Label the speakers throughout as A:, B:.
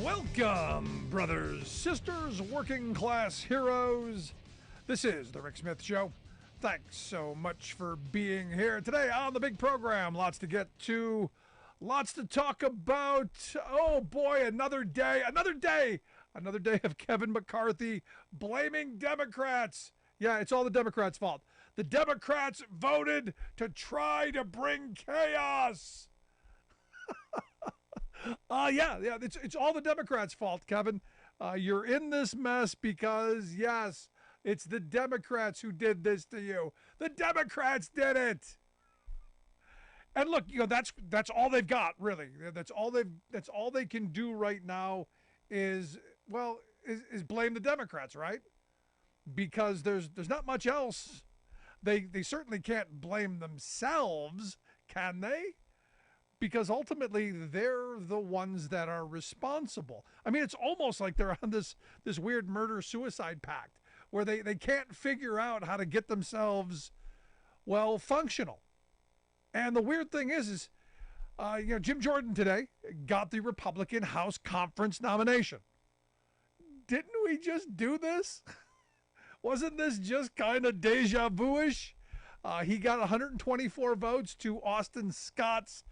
A: Welcome, brothers, sisters, working class heroes. This is The Rick Smith Show. Thanks so much for being here today on the big program. Lots to get to, lots to talk about. Oh boy, another day of Kevin McCarthy blaming Democrats. Yeah, it's all the Democrats' fault. The Democrats voted to try to bring chaos. Yeah, it's all the Democrats' fault, Kevin. You're in this mess because, yes, it's the Democrats who did this to you. The Democrats did it. And look, that's all they've got, really. That's all they can do right now is blame the Democrats, right? Because there's not much else. They certainly can't blame themselves, can they? Because ultimately they're the ones that are responsible. I mean, it's almost like they're on this weird murder-suicide pact where they can't figure out how to get themselves, functional. And the weird thing is Jim Jordan today got the Republican House Conference nomination. Didn't we just do this? Wasn't this just kind of deja vu-ish? He got 124 votes to Austin Scott's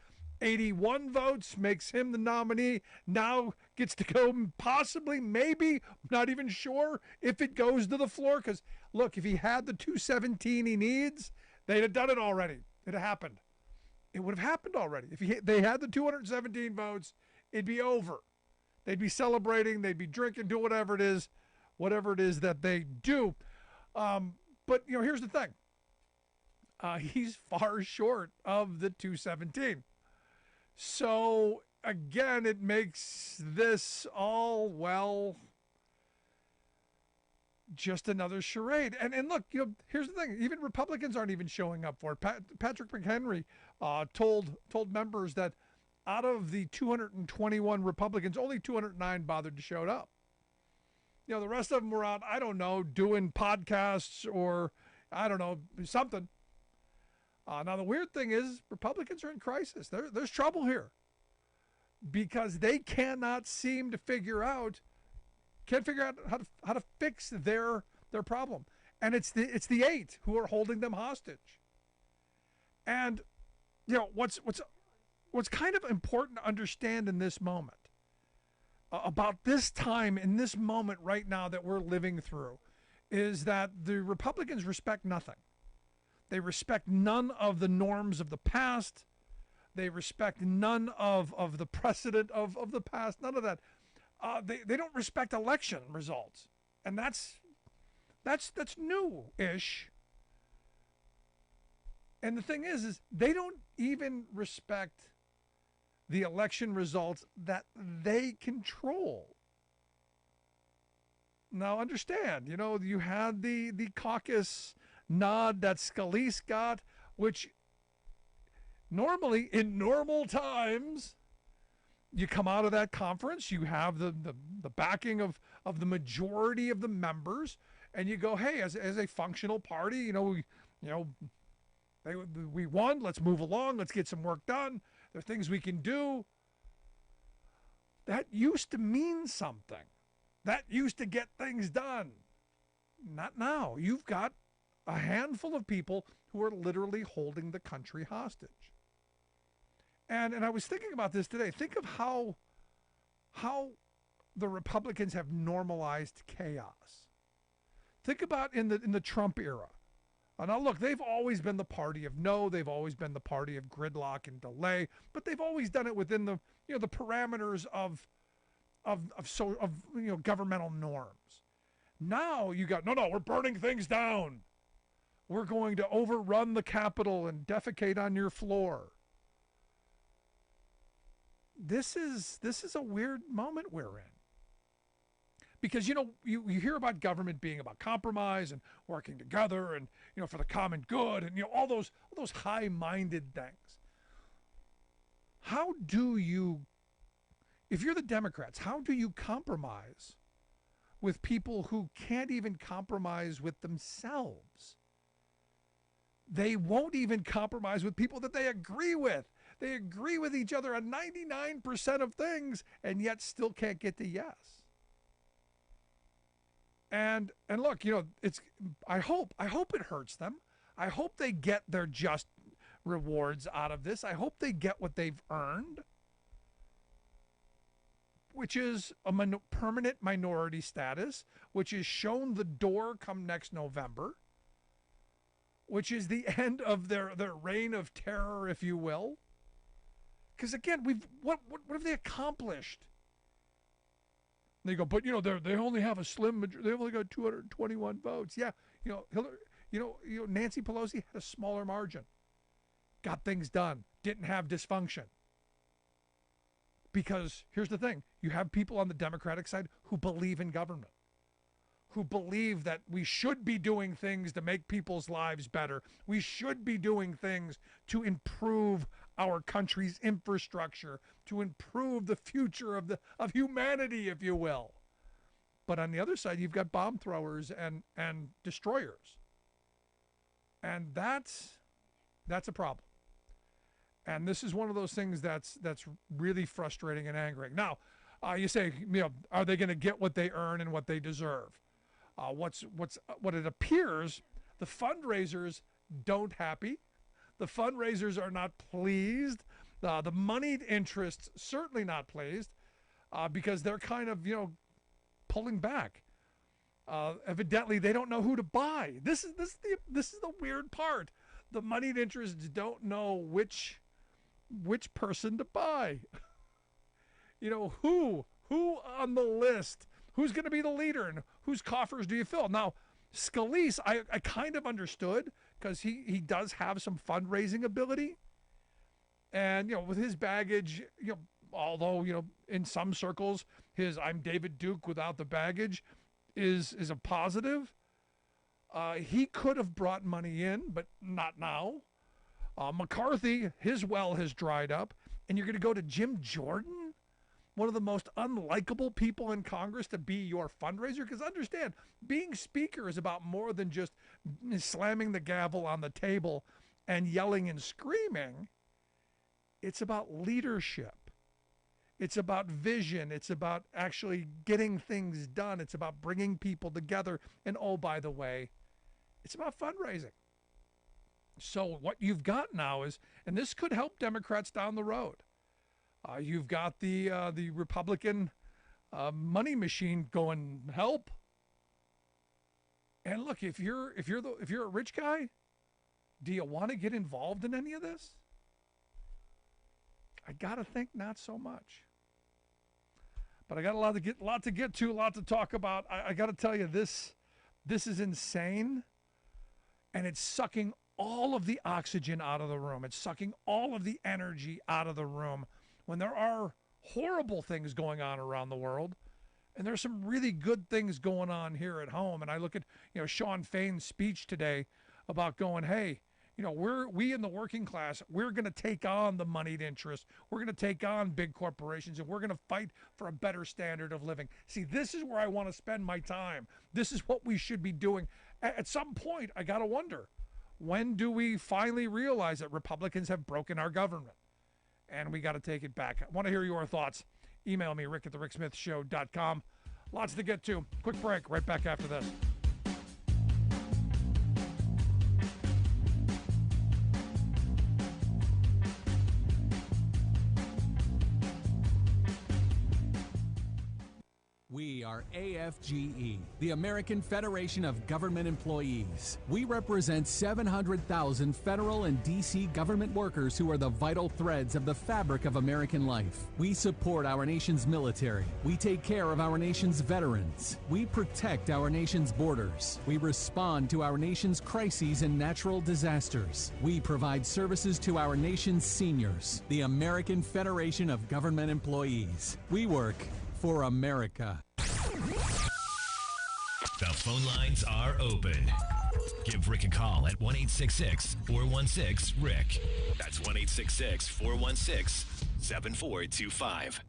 A: 81 votes, makes him the nominee. Now gets to go possibly, maybe, not even sure if it goes to the floor. Because, look, if he had the 217 he needs, they'd have done it already. It'd have happened. It would have happened already. If they had the 217 votes, it'd be over. They'd be celebrating. They'd be drinking, do whatever it is that they do. But, here's the thing. He's far short of the 217. So, again, it makes this all, just another charade. And look, here's the thing. Even Republicans aren't even showing up for it. Patrick McHenry told members that out of the 221 Republicans, only 209 bothered to show up. The rest of them were out, I don't know, doing podcasts or, I don't know, something. Now, the weird thing is Republicans are in crisis. There's trouble here because they cannot seem to figure out how to fix their problem. And it's the eight who are holding them hostage. And, what's kind of important to understand in this moment about this time, in this moment right now that we're living through, is that the Republicans respect nothing. They respect none of the norms of the past. They respect none of the precedent of the past. None of that. They don't respect election results, and that's new-ish. And the thing is they don't even respect the election results that they control. Now, understand, you had the caucus nod that Scalise got, which normally in normal times you come out of that conference, you have the backing of the majority of the members, and you go, hey, as a functional party, we won, let's move along, let's get some work done, there are things we can do. That used to mean something. That used to get things done. Not now. You've got a handful of people who are literally holding the country hostage. And I was thinking about this today. Think of how the Republicans have normalized chaos. Think about in the Trump era. Now look, they've always been the party of no, they've always been the party of gridlock and delay, but they've always done it within the the parameters of governmental norms. Now you got no, we're burning things down. We're going to overrun the Capitol and defecate on your floor. This is a weird moment we're in. Because, you hear about government being about compromise and working together and, for the common good and, all those high-minded things. How do you, if you're the Democrats, how do you compromise with people who can't even compromise with themselves? They won't even compromise with people that they agree with. They agree with each other on 99% of things and yet still can't get to yes. And look, I hope it hurts them. I hope they get their just rewards out of this. I hope they get what they've earned, which is a permanent minority status, which is shown the door come next November, which is the end of their reign of terror, if you will. Because again, what have they accomplished? They go, but they only have a slim majority. They only got 221 votes. Yeah, Nancy Pelosi had a smaller margin, got things done, didn't have dysfunction. Because here's the thing, you have people on the Democratic side who believe in government, who believe that we should be doing things to make people's lives better. We should be doing things to improve our country's infrastructure, to improve the future of humanity, if you will. But on the other side, you've got bomb throwers and destroyers. And that's a problem. And this is one of those things that's really frustrating and angering. Now, you say, are they going to get what they earn and what they deserve? What it appears, the fundraisers don't happy. The fundraisers are not pleased. The moneyed interests certainly not pleased, because they're kind of pulling back. Evidently, they don't know who to buy. This is the weird part. The moneyed interests don't know which person to buy. Who on the list? Who's going to be the leader, and whose coffers do you fill? Now, Scalise, I kind of understood, because he does have some fundraising ability. And, with his baggage, although, in some circles, his I'm David Duke without the baggage is a positive. He could have brought money in, but not now. McCarthy, his well has dried up. And you're going to go to Jim Jordan, one of the most unlikable people in Congress, to be your fundraiser? Because understand, being speaker is about more than just slamming the gavel on the table and yelling and screaming. It's about leadership. It's about vision. It's about actually getting things done. It's about bringing people together. And oh, by the way, it's about fundraising. So what you've got now is, and this could help Democrats down the road. You've got the Republican money machine going, help. And look, if you're a rich guy, do you want to get involved in any of this? I gotta think not so much. But I got a lot to get to, a lot to talk about. I got to tell you, this is insane, and it's sucking all of the oxygen out of the room. It's sucking all of the energy out of the room when there are horrible things going on around the world, and there's some really good things going on here at home. And I look at Sean Fain's speech today about going, hey, we in the working class, we're going to take on the moneyed interest. We're going to take on big corporations, and we're going to fight for a better standard of living. See, this is where I want to spend my time. This is what we should be doing. At some point, I got to wonder, when do we finally realize that Republicans have broken our government? And we got to take it back. I want to hear your thoughts. Email me, rick@thericksmithshow.com. Lots to get to. Quick break. Right back after this.
B: We are AFGE, the American Federation of Government Employees. We represent 700,000 federal and D.C. government workers who are the vital threads of the fabric of American life. We support our nation's military. We take care of our nation's veterans. We protect our nation's borders. We respond to our nation's crises and natural disasters. We provide services to our nation's seniors. The American Federation of Government Employees. We work for America.
C: The phone lines are open. Give Rick a call at 1-866-416-RICK. That's 1-866-416-7425.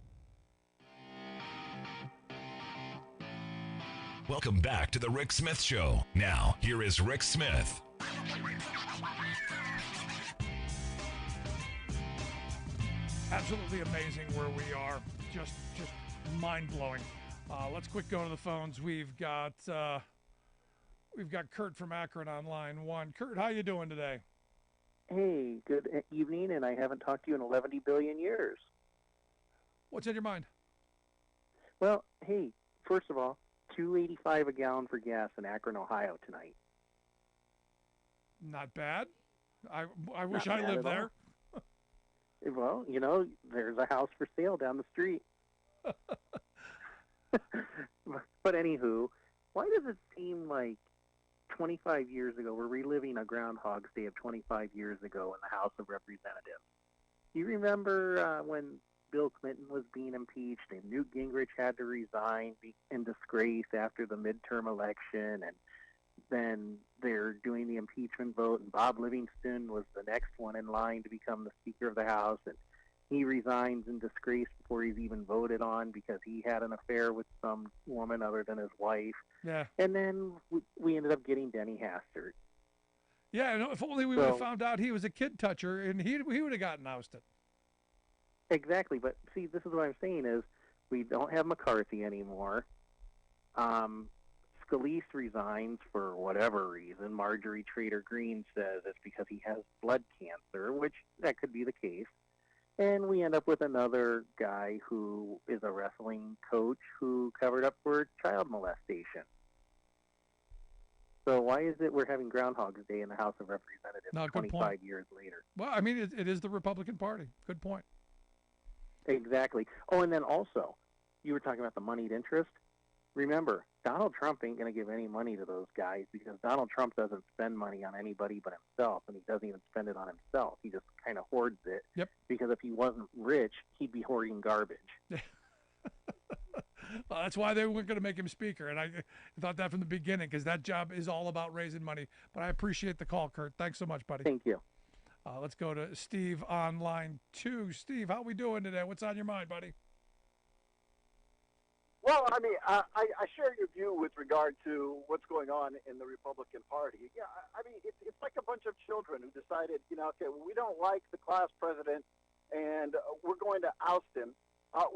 C: Welcome back to the Rick Smith Show. Now, here is Rick Smith.
A: Absolutely amazing where we are. Just mind-blowing. Let's quick go to the phones. We've got Kurt from Akron on line one. Kurt, how you doing today?
D: Hey, good evening, and I haven't talked to you in 11 billion years.
A: What's in your mind?
D: Well, hey, first of all, $2.85 a gallon for gas in Akron, Ohio tonight.
A: Not bad. I wish
D: Not
A: I
D: bad
A: lived
D: at
A: there.
D: Well, there's a house for sale down the street. But anywho, why does it seem like 25 years ago, we're reliving a Groundhog's Day of 25 years ago in the House of Representatives? You remember when Bill Clinton was being impeached and Newt Gingrich had to resign in disgrace after the midterm election, and then they're doing the impeachment vote, and Bob Livingston was the next one in line to become the Speaker of the House, and he resigns in disgrace before he's even voted on because he had an affair with some woman other than his wife.
A: Yeah.
D: And then we ended up getting Denny Hastert.
A: Yeah, no, if only we would have found out he was a kid toucher, and he would have gotten ousted.
D: Exactly, but see, this is what I'm saying is we don't have McCarthy anymore. Scalise resigns for whatever reason. Marjorie Trader Green says it's because he has blood cancer, which that could be the case. And we end up with another guy who is a wrestling coach who covered up for child molestation. So why is it we're having Groundhog's Day in the House of Representatives 25 years later?
A: Well, I mean, it is the Republican Party. Good point.
D: Exactly. Oh, and then also, you were talking about the moneyed interest. Remember, Donald Trump ain't going to give any money to those guys because Donald Trump doesn't spend money on anybody but himself, and he doesn't even spend it on himself. He just kind of hoards it.
A: Yep.
D: Because if he wasn't rich, he'd be hoarding garbage.
A: Well, that's why they weren't going to make him speaker, and I thought that from the beginning because that job is all about raising money. But I appreciate the call, Kurt. Thanks so much, buddy.
D: Thank you.
A: Let's go to Steve on line 2. Steve, how we doing today? What's on your mind, buddy?
E: Well, I mean, I share your view with regard to what's going on in the Republican Party. Yeah, I mean, it's like a bunch of children who decided, okay, well, we don't like the class president, and we're going to oust him.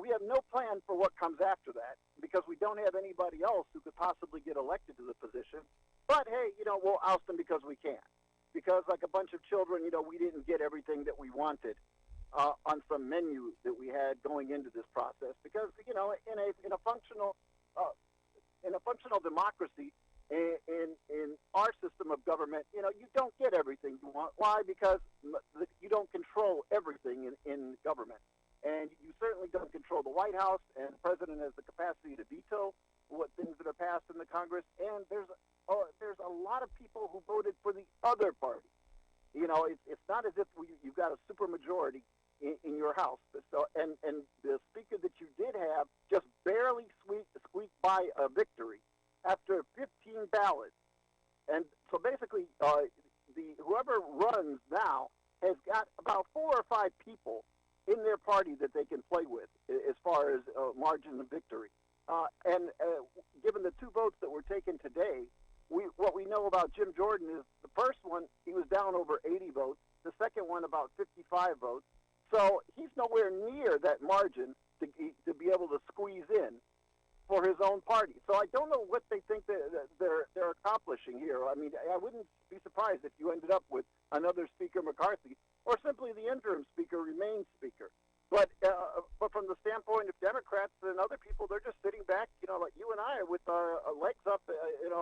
E: We have no plan for what comes after that because we don't have anybody else who could possibly get elected to the position. But, hey, we'll oust him because we can. Because, like a bunch of children, we didn't get everything that we wanted on some menu that we had going into this process. Because, in a functional democracy, in our system of government, you don't get everything you want. Why? Because you don't control everything in government. And you certainly don't control the White House, and the president has the capacity to veto what things that are passed in the Congress. And there's a lot of people who voted for the other party. It's not as if you've got a supermajority in your House. So, and the speaker that you did have just barely squeaked by a victory after 15 ballots. And so basically, whoever runs now has got about 4 or 5 people in their party that they can play with as far as margin of victory. And given the 2 votes that were taken today, what we know about Jim Jordan is the first one, he was down over 80 votes. The second one, about 55 votes. So he's nowhere near that margin to be able to squeeze in for his own party. So I don't know what they think that they're accomplishing here. I mean, I wouldn't be surprised if you ended up with another Speaker McCarthy or simply the interim Speaker remains Speaker. But from the standpoint of Democrats and other people, they're just sitting back, like you and I, with our legs up, and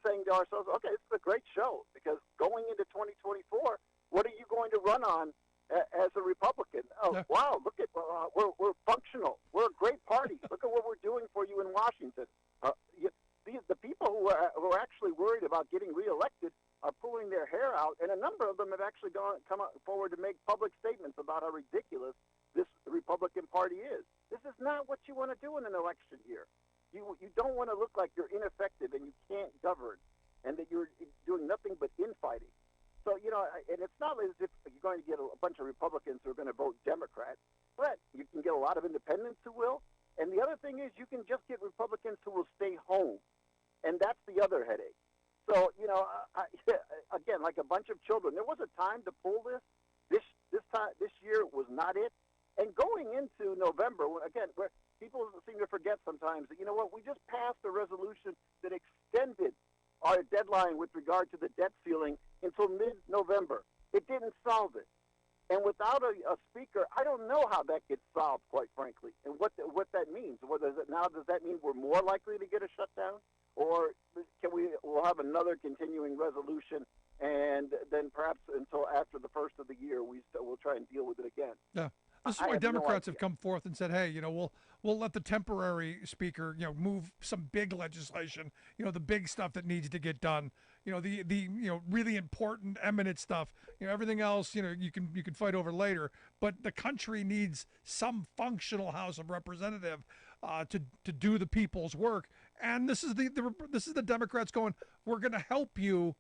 E: saying to ourselves, okay, this is a great show because going into 2024, what are you going to run on as a Republican? Oh, yeah. Wow, look at we're functional. We're a great party. Look at what we're doing for you in Washington. The people who are actually worried about getting reelected are pulling their hair out, and a number of them have actually come forward to make public statements about how ridiculous this Republican Party is. This is not what you want to do in an election year. You don't want to look like you're ineffective and you can't govern, and that you're doing nothing but infighting. So, and it's not as if you're going to get a bunch of Republicans who are going to vote Democrat, but you can get a lot of independents who will. And the other thing is you can just get Republicans who will stay home, and that's the other headache. So, again, like a bunch of children, there was a time to pull this. This year was not it. And going into November, again, where people seem to forget sometimes that, you know what, we just passed a resolution that extended our deadline with regard to the debt ceiling until mid-November. It didn't solve it. And without a speaker, I don't know how that gets solved, quite frankly, and what that means. Does that mean we're more likely to get a shutdown? Or we'll have another continuing resolution, and then perhaps until after the first of the year, we'll try and deal with it again.
A: Yeah. This is why Democrats have come forth and said, hey, we'll let the temporary speaker, move some big legislation, the big stuff that needs to get done, the really important, eminent stuff, everything else, you can fight over later. But the country needs some functional House of Representative to do the people's work. And this is the Democrats going, we're going to help you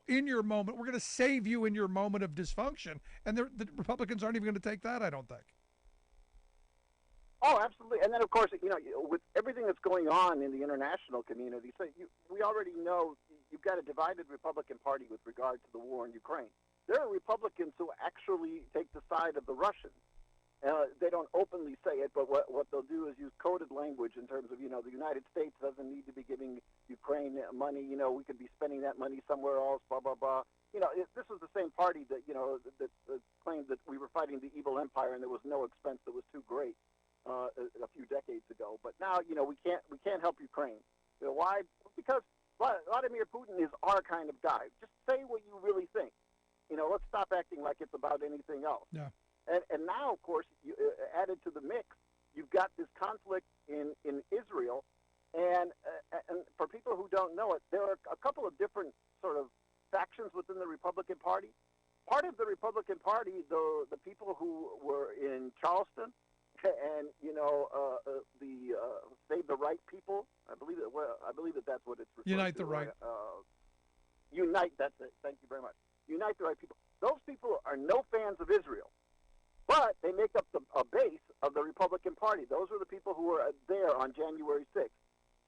A: in your moment. We're going to save you in your moment of dysfunction. And the Republicans aren't even going to take that, I don't think.
E: Oh, absolutely. And then, of course, with everything that's going on in the international community, we already know you've got a divided Republican Party with regard to the war in Ukraine. There are Republicans who actually take the side of the Russians. They don't openly say it, but what they'll do is use coded language in terms of, the United States doesn't need to be giving Ukraine money. We could be spending that money somewhere else, blah, blah, blah. This was the same party that claimed that we were fighting the evil empire and there was no expense that was too great a few decades ago. But now, we can't help Ukraine. Why? Because Vladimir Putin is our kind of guy. Just say what you really think. Let's stop acting like it's about anything else.
A: Yeah.
E: And now, of course, added to the mix, you've got this conflict in Israel. And for people who don't know it, there are a couple of different sort of factions within the Republican Party. Part of the Republican Party, the people who were in Charleston and, the Save the Right people, I believe that that's what it's referred to.
A: Unite the Right.
E: Unite, that's it. Thank you very much. Unite the Right people. Those people are no fans of Israel. But they make up a base of the Republican Party. Those are the people who were there on January 6th.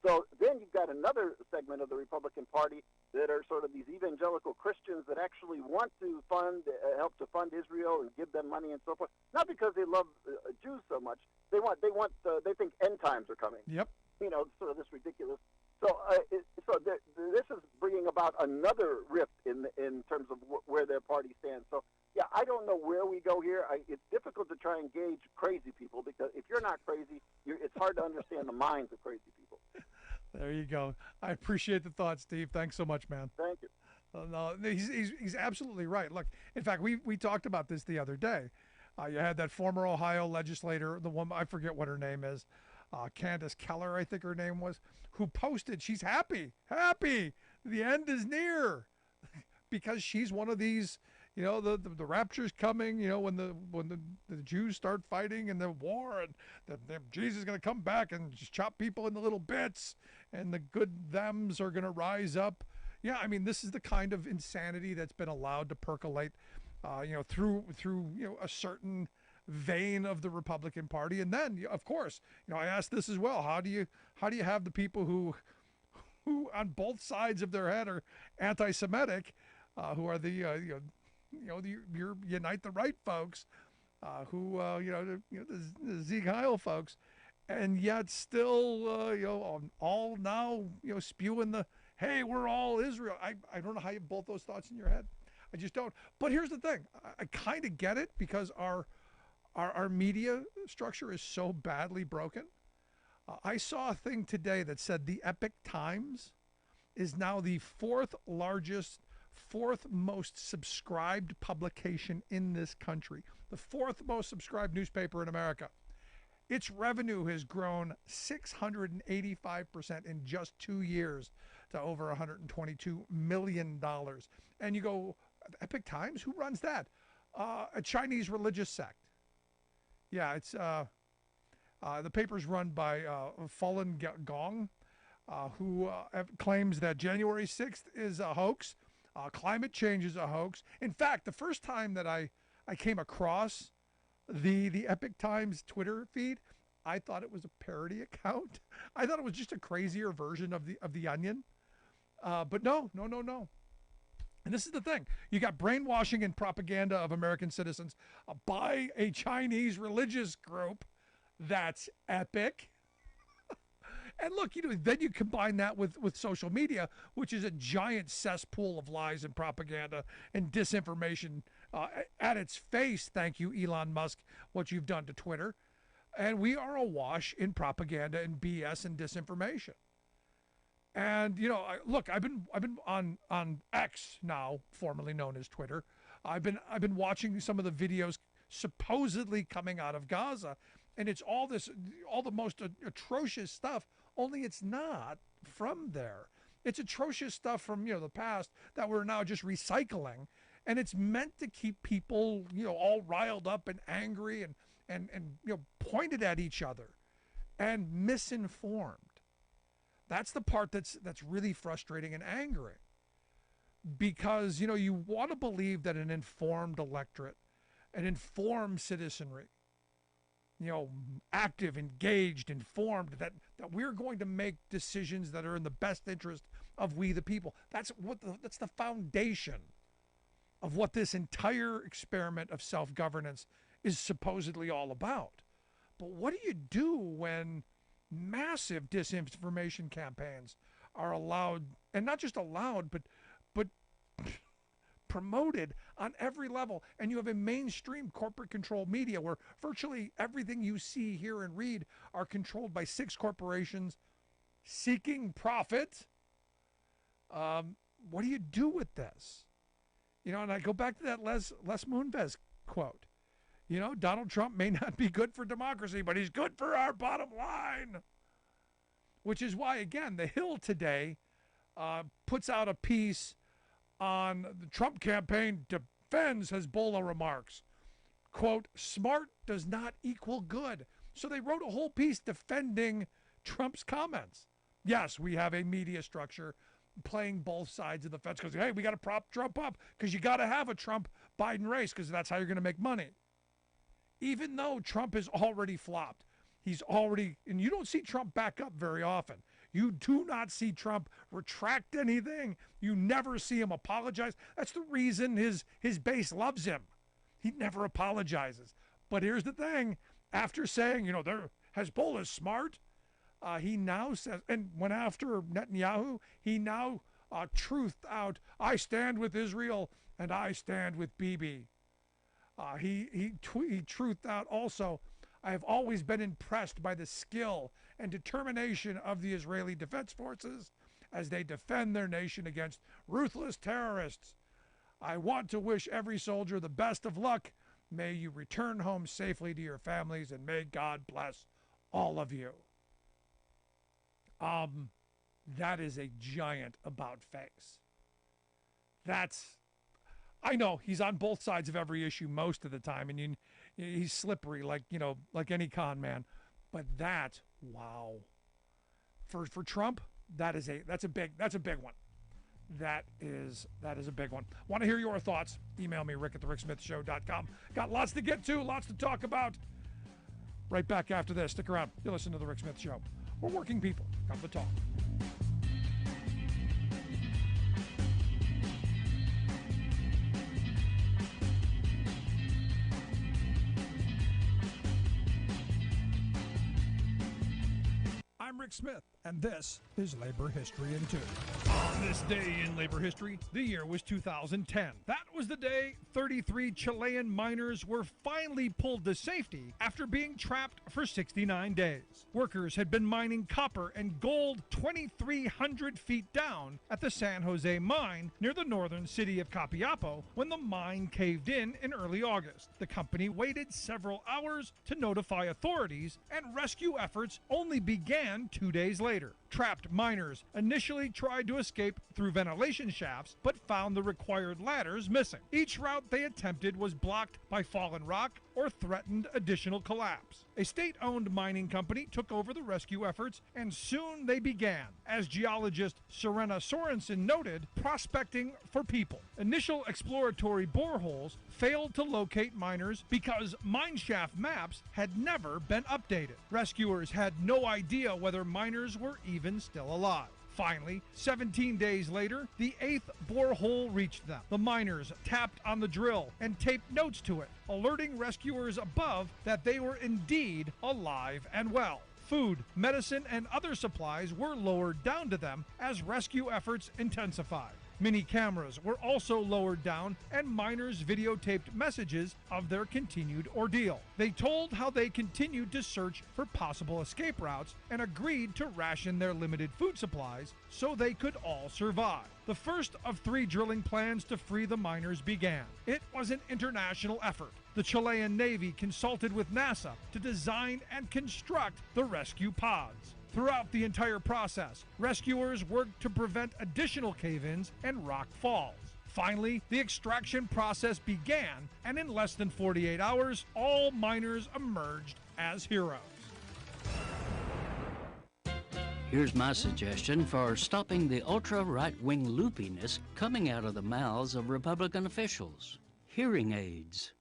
E: So then you've got another segment of the Republican Party that are sort of these evangelical Christians that actually want to help to fund Israel and give them money and so forth. Not because they love Jews so much. They think end times are coming.
A: Yep.
E: Sort of this ridiculous. So this is bringing about another rift in terms of where their party stands. So. Yeah, I don't know where we go here. It's difficult to try and gauge crazy people because if you're not crazy, it's hard to understand the minds of crazy people.
A: There you go. I appreciate the thought, Steve. Thanks so much, man.
E: Thank you.
A: No, he's absolutely right. Look, in fact, we talked about this the other day. You had that former Ohio legislator, the one, I forget what her name is, Candace Keller, I think her name was, who posted she's happy. The end is near because she's one of these. The rapture's coming, when the Jews start fighting in the war and Jesus is going to come back and just chop people into little bits and the good thems are going to rise up. Yeah, I mean, this is the kind of insanity that's been allowed to percolate, through a certain vein of the Republican Party. And then, of course, I asked this as well. How do you have the people who on both sides of their head are anti-Semitic, who are the your Unite the Right folks, the Sieg Heil folks, and yet still, all now, spewing the, hey, we're all Israel. I don't know how you have both those thoughts in your head. I just don't. But here's the thing. I kind of get it because our media structure is so badly broken. I saw a thing today that said the Epoch Times is now the fourth most subscribed publication in this country, the fourth most subscribed newspaper in America. Its revenue has grown 685% in just 2 years to over $122 million. And you go, Epoch Times, who runs that? A Chinese religious sect. Yeah, it's the paper's run by Falun Gong, who claims that January 6th is a hoax. Climate change is a hoax. In fact, the first time that I came across the Epoch Times Twitter feed, I thought it was a parody account. I thought it was just a crazier version of the Onion. But no. And this is the thing. You got brainwashing and propaganda of American citizens by a Chinese religious group. That's epic. And look, then you combine that with social media, which is a giant cesspool of lies and propaganda and disinformation at its face. Thank you, Elon Musk, what you've done to Twitter. And we are awash in propaganda and BS and disinformation. And look, I've been on X now, formerly known as Twitter. I've been watching some of the videos supposedly coming out of Gaza, and it's all the most atrocious stuff. Only it's not from there. It's atrocious stuff from the past that we're now just recycling, and it's meant to keep people all riled up and angry and pointed at each other and misinformed. That's the part that's really frustrating and angering, because you want to believe that an informed electorate, an informed citizenry, active, engaged, informed, that we're going to make decisions that are in the best interest of we the people. That's the foundation of what this entire experiment of self-governance is supposedly all about. But what do you do when massive disinformation campaigns are allowed, and not just allowed, but promoted on every level, and you have a mainstream corporate controlled media where virtually everything you see, hear, and read are controlled by 6 corporations seeking profit? What do you do with this? And I go back to that Les Moonves quote. Donald Trump may not be good for democracy, but he's good for our bottom line. Which is why, again, The Hill today puts out a piece on the Trump campaign defends Hezbollah remarks. Quote, smart does not equal good. So they wrote a whole piece defending Trump's comments. Yes, we have a media structure playing both sides of the fence because, hey, we got to prop Trump up because you got to have a Trump-Biden race because that's how you're going to make money. Even though Trump has already flopped. And you don't see Trump back up very often. You do not see Trump retract anything. You never see him apologize. That's the reason his base loves him. He never apologizes. But here's the thing. After saying, Hezbollah is smart, he now says, and went after Netanyahu, he now truthed out, I stand with Israel and I stand with Bibi. He truthed out also, I have always been impressed by the skill and determination of the Israeli Defense Forces as they defend their nation against ruthless terrorists. I want to wish every soldier the best of luck. May you return home safely to your families, and may God bless all of you. That is a giant about face. I know he's on both sides of every issue most of the time, and he's slippery like any con man. But wow. For Trump, that's a big one. That is a big one. Want to hear your thoughts? Email me, rick@thericksmithshow.com. Got lots to get to, lots to talk about. Right back after this. Stick around. You'll listen to The Rick Smith Show. We're working people. Come to talk. I'm Rick Smith, and this is Labor History in 2. On this day in labor history, the year was 2010. That was the day 33 Chilean miners were finally pulled to safety after being trapped for 69 days. Workers had been mining copper and gold 2,300 feet down at the San Jose mine near the northern city of Copiapo when the mine caved in early August. The company waited several hours to notify authorities, and rescue efforts only began 2 days later. Trapped miners initially tried to escape through ventilation shafts, but found the required ladders missing. Each route they attempted was blocked by fallen rock or threatened additional collapse. A state-owned mining company took over the rescue efforts, and soon they began. As geologist Serena Sorensen noted, prospecting for people. Initial exploratory boreholes failed to locate miners because mineshaft maps had never been updated. Rescuers had no idea whether miners were even still alive. Finally, 17 days later, the 8th borehole reached them. The miners tapped on the drill and taped notes to it, alerting rescuers above that they were indeed alive and well. Food, medicine, and other supplies were lowered down to them as rescue efforts intensified. Mini cameras were also lowered down, and miners videotaped messages of their continued ordeal. They told how they continued to search for possible escape routes and agreed to ration their limited food supplies so they could all survive. The first of 3 drilling plans to free the miners began. It was an international effort. The Chilean Navy consulted with NASA to design and construct the rescue pods. Throughout the entire process, rescuers worked to prevent additional cave-ins and rock falls. Finally, the extraction process began, and in less than 48 hours, all miners emerged as heroes.
F: Here's my suggestion for stopping the ultra-right-wing loopiness coming out of the mouths of Republican officials. Hearing aids.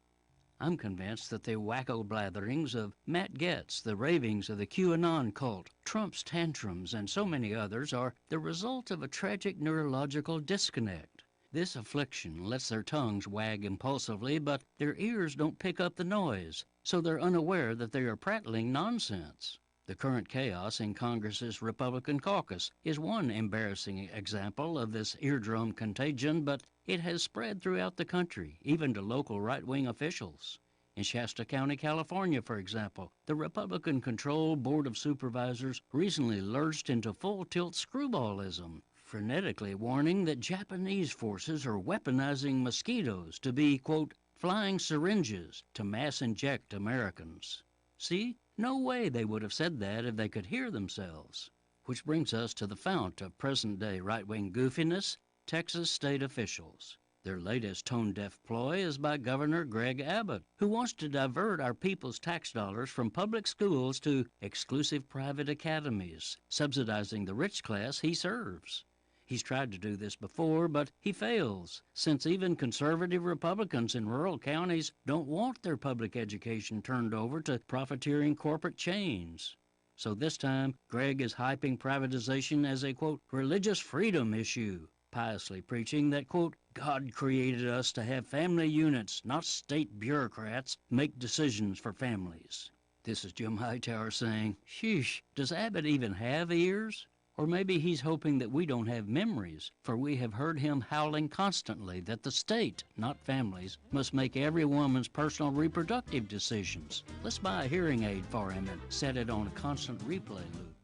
F: I'm convinced that the wacko blatherings of Matt Gaetz, the ravings of the QAnon cult, Trump's tantrums, and so many others are the result of a tragic neurological disconnect. This affliction lets their tongues wag impulsively, but their ears don't pick up the noise, so they're unaware that they are prattling nonsense. The current chaos in Congress's Republican caucus is one embarrassing example of this eardrum contagion, but it has spread throughout the country, even to local right-wing officials. In Shasta County, California, for example, the Republican-controlled Board of Supervisors recently lurched into full-tilt screwballism, frenetically warning that Japanese forces are weaponizing mosquitoes to be, quote, flying syringes to mass inject Americans. See? No way they would have said that if they could hear themselves. Which brings us to the fount of present-day right-wing goofiness, Texas state officials. Their latest tone-deaf ploy is by Governor Greg Abbott, who wants to divert our people's tax dollars from public schools to exclusive private academies, subsidizing the rich class he serves. He's tried to do this before, but he fails, since even conservative Republicans in rural counties don't want their public education turned over to profiteering corporate chains. So this time, Greg is hyping privatization as a, quote, religious freedom issue, piously preaching that, quote, God created us to have family units, not state bureaucrats, make decisions for families. This is Jim Hightower saying, sheesh, does Abbott even have ears? Or maybe he's hoping that we don't have memories, for we have heard him howling constantly that the state, not families, must make every woman's personal reproductive decisions. Let's buy a hearing aid for him and set it on a constant replay loop.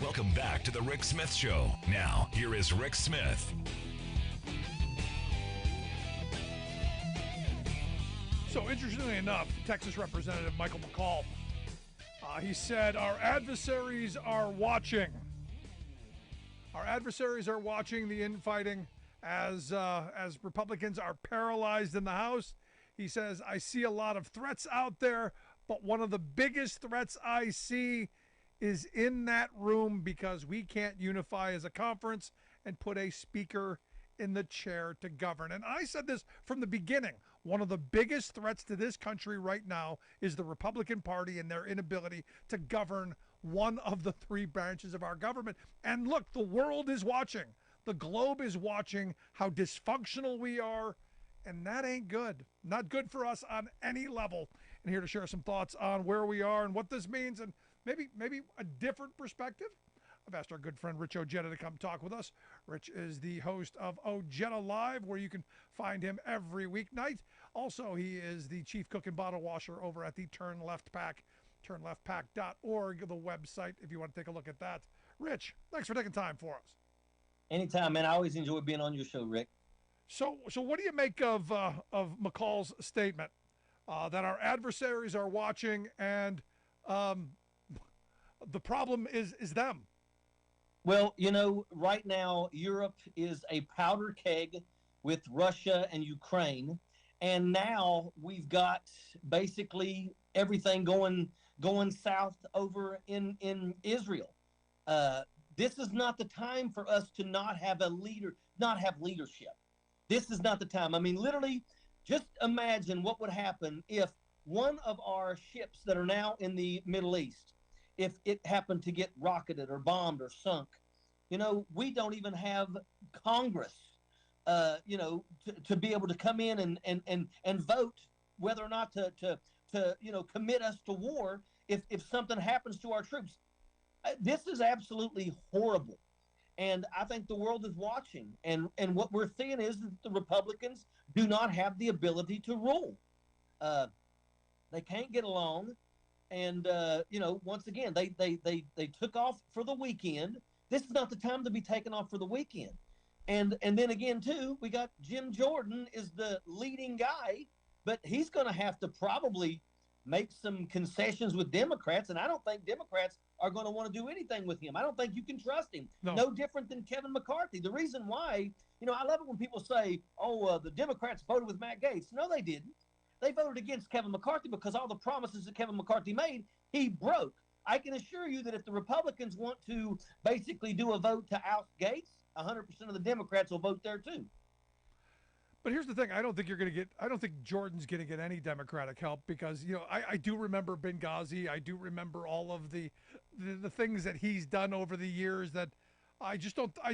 C: Welcome back to the Rick Smith Show. Now, here is Rick Smith.
A: So interestingly enough, Texas Representative Michael McCall, he said, our adversaries are watching. Our adversaries are watching the infighting as Republicans are paralyzed in the House. He says, I see a lot of threats out there, but one of the biggest threats I see is in that room because we can't unify as a conference and put a speaker in the chair to govern. And I said this from the beginning. One of the biggest threats to this country right now is the Republican Party and their inability to govern one of the 3 branches of our government. And look, the world is watching. The globe is watching how dysfunctional we are, and that ain't good. Not good for us on any level. And here to share some thoughts on where we are and what this means and maybe a different perspective, I've asked our good friend Rich Ojeda to come talk with us. Rich is the host of Ojeda Live, where you can find him every weeknight. Also, he is the chief cook and bottle washer over at the Turn Left Pack, turnleftpack.org, the website, if you want to take a look at that. Rich, thanks for taking time for us.
G: Anytime, man. I always enjoy being on your show, Rick.
A: So what do you make of McCall's statement that our adversaries are watching and the problem is them?
G: Well, right now, Europe is a powder keg with Russia and Ukraine. And now we've got basically everything going south over in Israel. This is not the time for us to not have leadership. This is not the time. I mean, literally, just imagine what would happen if one of our ships that are now in the Middle East, if it happened to get rocketed or bombed or sunk. We don't even have Congress, to be able to come in and vote whether or not to commit us to war if something happens to our troops. This is absolutely horrible. And I think the world is watching. And what we're seeing is that the Republicans do not have the ability to rule. They can't get along. And, once again, they took off for the weekend. This is not the time to be taking off for the weekend. And then again, too, we got Jim Jordan is the leading guy, but he's going to have to probably make some concessions with Democrats. And I don't think Democrats are going to want to do anything with him. I don't think you can trust him. No different than Kevin McCarthy. The reason why, I love it when people say, the Democrats voted with Matt Gaetz. No, they didn't. They voted against Kevin McCarthy because all the promises that Kevin McCarthy made, he broke. I can assure you that if the Republicans want to basically do a vote to oust Gaetz, 100% of the Democrats will vote there too.
A: But here's the thing: I don't think Jordan's going to get any Democratic help because I do remember Benghazi. I do remember all of the things that he's done over the years that I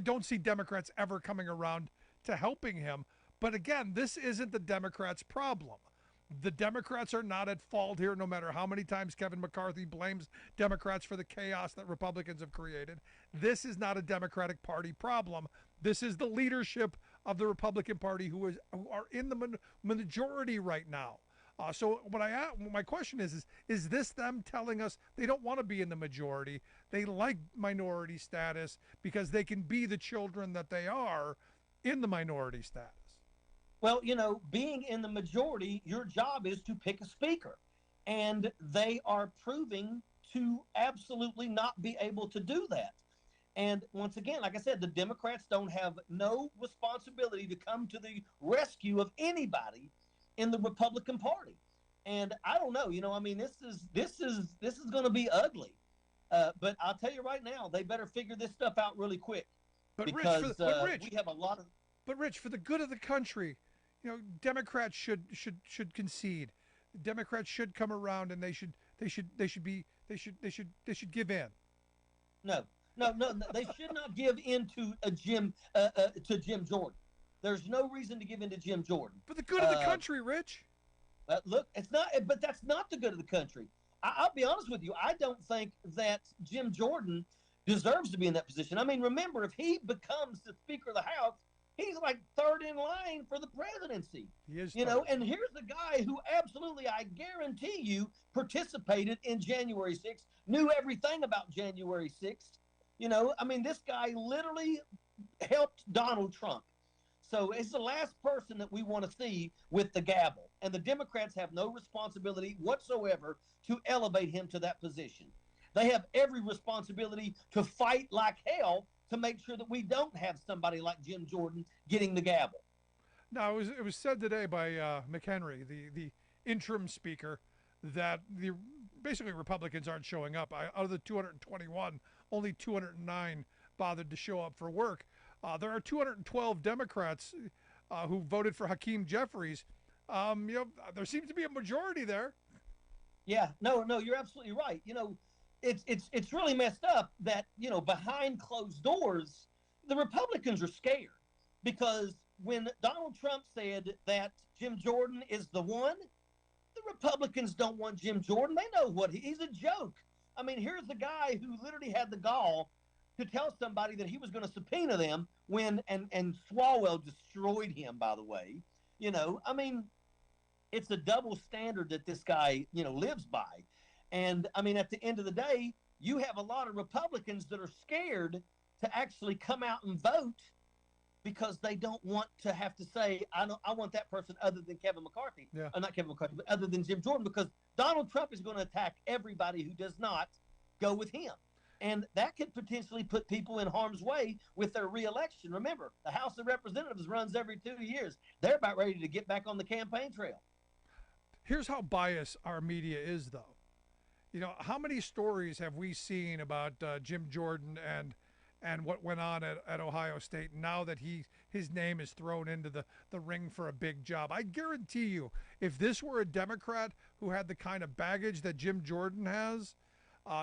A: don't see Democrats ever coming around to helping him. But again, this isn't the Democrats' problem. The Democrats are not at fault here, no matter how many times Kevin McCarthy blames Democrats for the chaos that Republicans have created. This is not a Democratic Party problem. This is the leadership of the Republican Party who are in the majority right now. So my question is this them telling us they don't want to be in the majority? They like minority status because they can be the children that they are in the minority status.
G: Well, being in the majority, your job is to pick a speaker. And they are proving to absolutely not be able to do that. And once again, like I said, the Democrats don't have no responsibility to come to the rescue of anybody in the Republican Party. And I don't know, this is going to be ugly. But I'll tell you right now, they better figure this stuff out really quick. Because we have a lot of.
A: But Rich, for the good of the country, Democrats should concede. Democrats should come around, and they should give in.
G: No, they should not give in to Jim Jordan. There's no reason to give in to Jim Jordan.
A: For the good of the country, Rich.
G: Look, it's not. But that's not the good of the country. I'll be honest with you. I don't think that Jim Jordan deserves to be in that position. I mean, remember, if he becomes the Speaker of the House, he's like third in line for the presidency.
A: He is,
G: and here's the guy who absolutely, I guarantee you, participated in January 6th, knew everything about January 6th. This guy literally helped Donald Trump. So it's the last person that we want to see with the gavel. And the Democrats have no responsibility whatsoever to elevate him to that position. They have every responsibility to fight like hell to make sure that we don't have somebody like Jim Jordan getting the gavel.
A: Now, it was said today by McHenry, the interim speaker, that basically Republicans aren't showing up. Out of the 221, only 209 bothered to show up for work. There are 212 Democrats who voted for Hakeem Jeffries. There seems to be a majority there.
G: Yeah, no, you're absolutely right. It's really messed up that, behind closed doors, the Republicans are scared because when Donald Trump said that Jim Jordan is the one, the Republicans don't want Jim Jordan. They know he's a joke. I mean, here's the guy who literally had the gall to tell somebody that he was going to subpoena them and Swalwell destroyed him, by the way. It's a double standard that this guy, lives by. And, at the end of the day, you have a lot of Republicans that are scared to actually come out and vote because they don't want to have to say, I want that person other than Kevin McCarthy.
A: Yeah.
G: Not Kevin McCarthy, but other than Jim Jordan, because Donald Trump is going to attack everybody who does not go with him. And that could potentially put people in harm's way with their reelection. Remember, the House of Representatives runs every 2 years. They're about ready to get back on the campaign trail.
A: Here's how biased our media is, though. How many stories have we seen about Jim Jordan and what went on at Ohio State. Now that his name is thrown into the ring for a big job, I guarantee you, if this were a Democrat who had the kind of baggage that Jim Jordan has,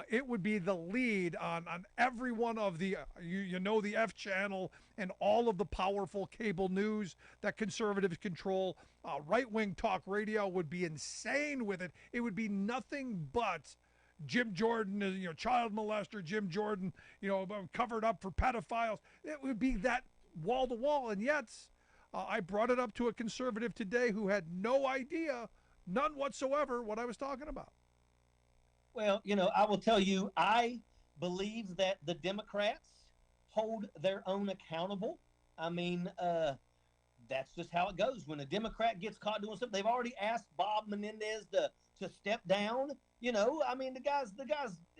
A: it would be the lead on every one of the the F channel and all of the powerful cable news that conservatives control. Right-wing talk radio would be insane with it. It would be nothing but Jim Jordan is, child molester, Jim Jordan, covered up for pedophiles. It would be that wall to wall. And yet, I brought it up to a conservative today who had no idea, none whatsoever, what I was talking about.
G: Well, I will tell you, I believe that the Democrats hold their own accountable. I mean, that's just how it goes. When a Democrat gets caught doing something, they've already asked Bob Menendez to step down. I mean, the guy's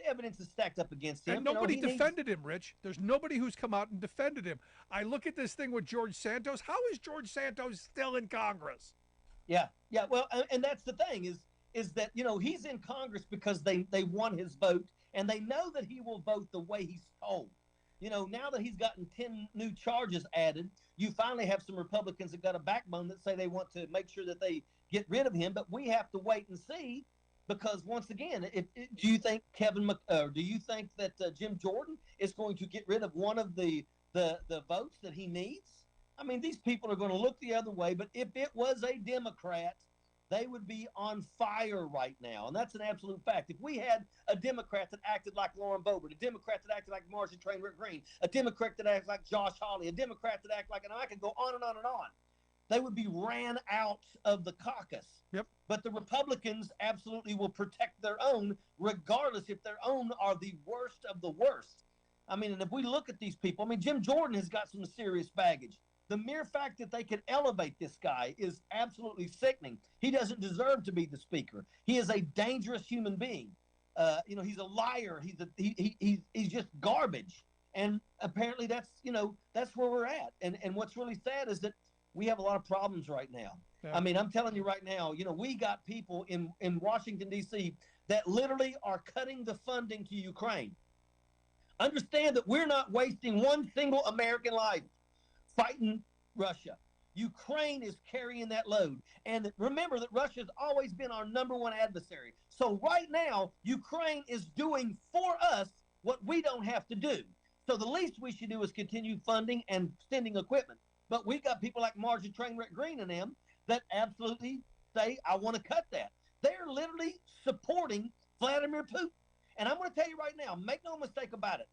G: evidence is stacked up against him.
A: And nobody defended him, Rich. There's nobody who's come out and defended him. I look at this thing with George Santos. How is George Santos still in Congress?
G: Yeah. Well, and that's the thing is that, he's in Congress because they won his vote, and they know that he will vote the way he's told. Now that he's gotten 10 new charges added, you finally have some Republicans that got a backbone that say they want to make sure that they get rid of him. But we have to wait and see, because once again, do you think do you think that Jim Jordan is going to get rid of one of the votes that he needs? I mean, these people are going to look the other way. But if it was a Democrat, they would be on fire right now. And that's an absolute fact. If we had a Democrat that acted like Lauren Boebert, a Democrat that acted like Marjorie Trainwright Green, a Democrat that acted like Josh Hawley, a Democrat that acted like, and I could go on and on and on, they would be ran out of the caucus.
A: Yep.
G: But the Republicans absolutely will protect their own, regardless if their own are the worst of the worst. I mean, and if we look at these people, I mean, Jim Jordan has got some serious baggage. The mere fact that they could elevate this guy is absolutely sickening. He doesn't deserve to be the speaker. He is a dangerous human being. He's a liar. He's just garbage. And apparently that's where we're at. And what's really sad is that we have a lot of problems right now. Yeah. I mean, I'm telling you right now, we got people in Washington, D.C. that literally are cutting the funding to Ukraine. Understand that we're not wasting one single American life fighting Russia. Ukraine is carrying that load. And remember that Russia has always been our number one adversary. So right now, Ukraine is doing for us what we don't have to do. So the least we should do is continue funding and sending equipment. But we got people like Marjorie Trainwright Green and them that absolutely say, I want to cut that. They're literally supporting Vladimir Putin. And I'm going to tell you right now, make no mistake about it.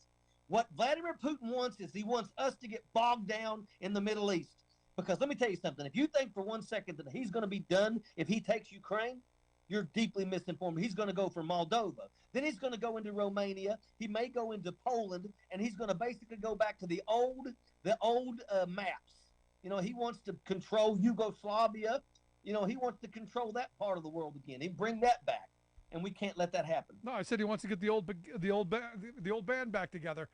G: What Vladimir Putin wants is he wants us to get bogged down in the Middle East. Because let me tell you something. If you think for 1 second that he's going to be done if he takes Ukraine, you're deeply misinformed. He's going to go for Moldova. Then he's going to go into Romania. He may go into Poland, and he's going to basically go back to the old maps. He wants to control Yugoslavia. He wants to control that part of the world again. He bring that back. And we can't let that happen.
A: No, I said he wants to get the old band back together.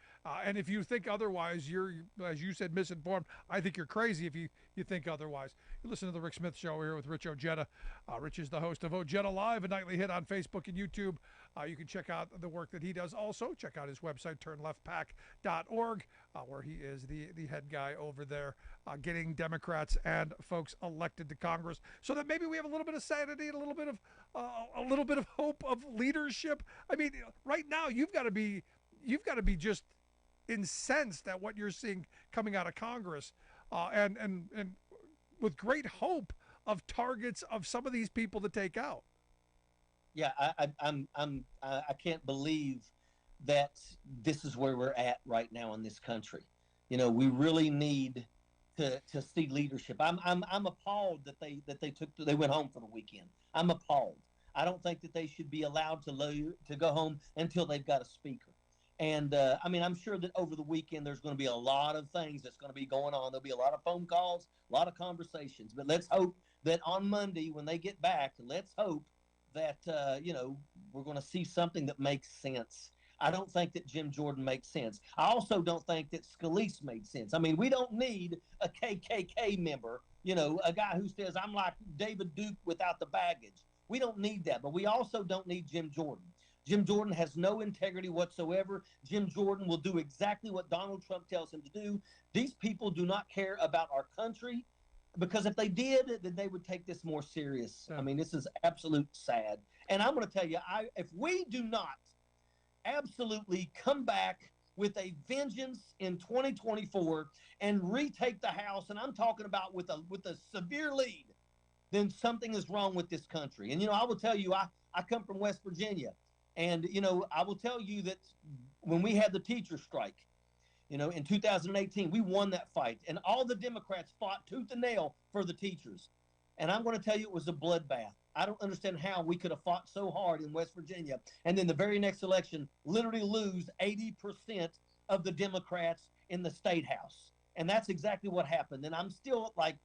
A: And if you think otherwise, you're, as you said, misinformed. I think you're crazy if you think otherwise. You listen to the Rick Smith Show here with Rich Ojeda. Rich is the host of Ojeda Live, a nightly hit on Facebook and YouTube. You can check out the work that he does. Also, check out his website, turnleftpack.org, where he is the head guy over there, getting Democrats and folks elected to Congress, so that maybe we have a little bit of sanity and a little bit of hope of leadership. I mean, right now you've got to be just incensed at what you're seeing coming out of Congress, and with great hope of targets of some of these people to take out.
G: Yeah, I can't believe that this is where we're at right now in this country. We really need to see leadership. I'm appalled that they went home for the weekend. I'm appalled. I don't think that they should be allowed to go home until they've got a speaker. And I'm sure that over the weekend there's going to be a lot of things that's going to be going on. There'll be a lot of phone calls, a lot of conversations. But let's hope that on Monday when they get back, let's hope that we're going to see something that makes sense. I don't think that Jim Jordan makes sense. I also don't think that Scalise made sense. I mean, we don't need a KKK member, a guy who says, I'm like David Duke without the baggage. We don't need that, but we also don't need Jim Jordan. Jim Jordan has no integrity whatsoever. Jim Jordan will do exactly what Donald Trump tells him to do. These people do not care about our country, because if they did, then they would take this more serious.
A: Yeah.
G: I mean, this is absolute sad. And I'm going to tell you, if we do not absolutely come back with a vengeance in 2024 and retake the House, and I'm talking about with a severe lead, then something is wrong with this country. And, I will tell you, I come from West Virginia, and, I will tell you that when we had the teacher strike, in 2018, we won that fight, and all the Democrats fought tooth and nail for the teachers. And I'm going to tell you, it was a bloodbath. I don't understand how we could have fought so hard in West Virginia, and then the very next election, literally lose 80% of the Democrats in the state house. And that's exactly what happened. And I'm still like,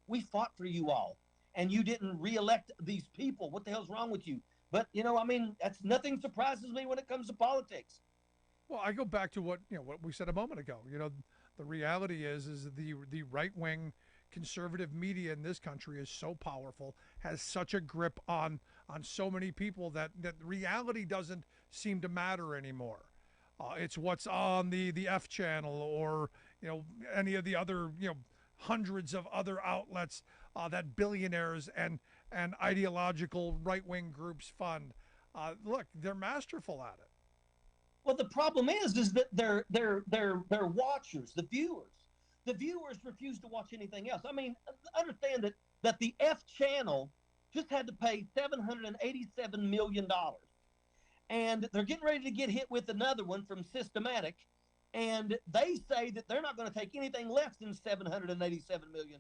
G: we fought for you all, and you didn't reelect these people. What the hell's wrong with you? But, that's nothing surprises me when it comes to politics.
A: Well, I go back to what we said a moment ago. The reality is the right-wing conservative media in this country is so powerful, has such a grip on so many people that reality doesn't seem to matter anymore. It's what's on the F channel or any of the other hundreds of other outlets that billionaires and ideological right-wing groups fund. Look, they're masterful at it.
G: Well, the problem is that they're watchers, the viewers. The viewers refuse to watch anything else. I mean, understand that the F channel just had to pay $787 million. And they're getting ready to get hit with another one from Systematic. And they say that they're not going to take anything less than $787 million.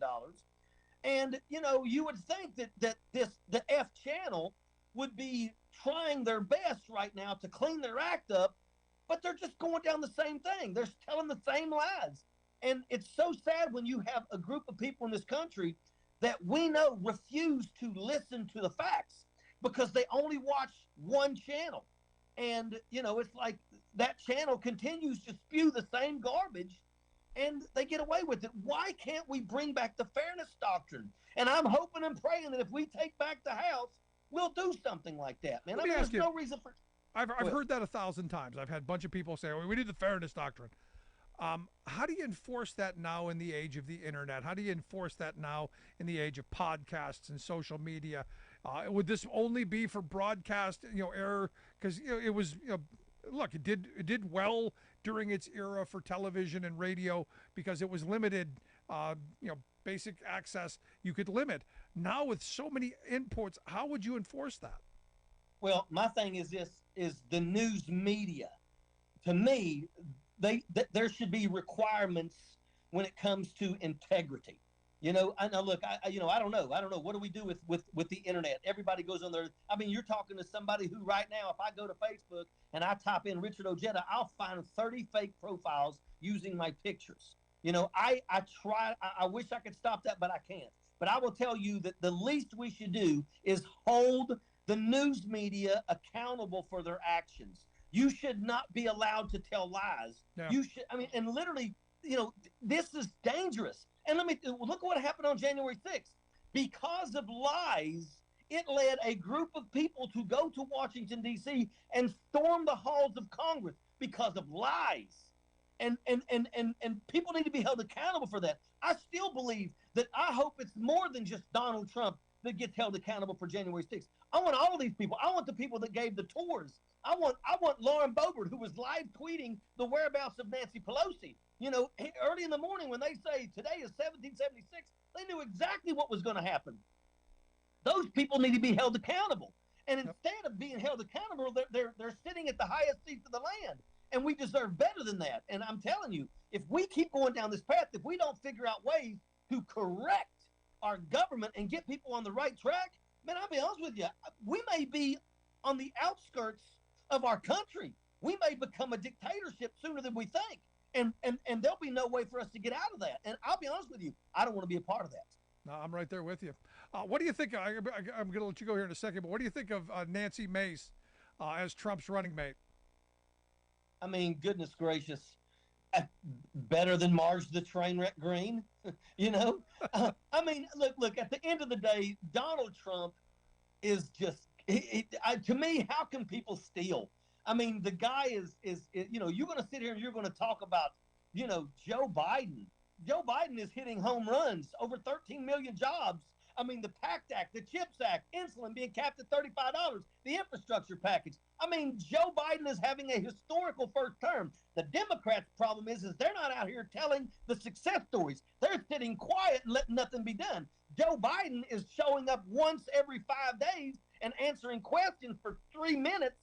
G: And, you would think that the F channel would be trying their best right now to clean their act up, but they're just going down the same thing. They're telling the same lies. And it's so sad when you have a group of people in this country that we know refuse to listen to the facts because they only watch one channel. And, it's like that channel continues to spew the same garbage and they get away with it. Why can't we bring back the fairness doctrine? And I'm hoping and praying that if we take back the House, we'll do something like that, man. There's no reason for...
A: I've heard that 1,000 times. I've had a bunch of people say, we need the fairness doctrine. How do you enforce that now in the age of the internet? How do you enforce that now in the age of podcasts and social media? Would this only be for broadcast, error? Because it was, look, it did well during its era for television and radio because it was limited. Basic access you could limit. Now with so many inputs, how would you enforce that?
G: Well, my thing is the news media. To me, there should be requirements when it comes to integrity. I know. Look, I don't know. What do we do with the internet? Everybody goes on there. I mean, you're talking to somebody who right now, if I go to Facebook and I type in Richard Ojeda, I'll find 30 fake profiles using my pictures. I try. I wish I could stop that, but I can't. But I will tell you that the least we should do is hold the news media accountable for their actions. You should not be allowed to tell lies. Yeah. You should, and literally, this is dangerous. And look at what happened on January 6th. Because of lies, it led a group of people to go to Washington, D.C. and storm the halls of Congress because of lies. And people need to be held accountable for that. I still believe that I hope it's more than just Donald Trump that gets held accountable for January 6th. I want all of these people. I want the people that gave the tours. I want Lauren Boebert, who was live tweeting the whereabouts of Nancy Pelosi. Early in the morning when they say today is 1776, they knew exactly what was going to happen. Those people need to be held accountable. And instead of being held accountable, they're sitting at the highest seats of the land. And we deserve better than that. And I'm telling you, if we keep going down this path, if we don't figure out ways to correct our government and get people on the right track, man, I'll be honest with you, we may be on the outskirts of our country. We may become a dictatorship sooner than we think. And there'll be no way for us to get out of that. And I'll be honest with you, I don't want to be a part of that.
A: No, I'm right there with you. What do you think? I'm going to let you go here in a second, but what do you think of Nancy Mace as Trump's running mate?
G: I mean, goodness gracious, better than Marge the Trainwreck Green, I mean, look, at the end of the day, Donald Trump is just To me, how can people steal? I mean, the guy is you're going to sit here and you're going to talk about, Joe Biden. Joe Biden is hitting home runs, over 13 million jobs. I mean, the PACT Act, the CHIPS Act, insulin being capped at $35, the infrastructure package. I mean, Joe Biden is having a historical first term. The Democrats' problem is they're not out here telling the success stories. They're sitting quiet and letting nothing be done. Joe Biden is showing up once every 5 days and answering questions for 3 minutes,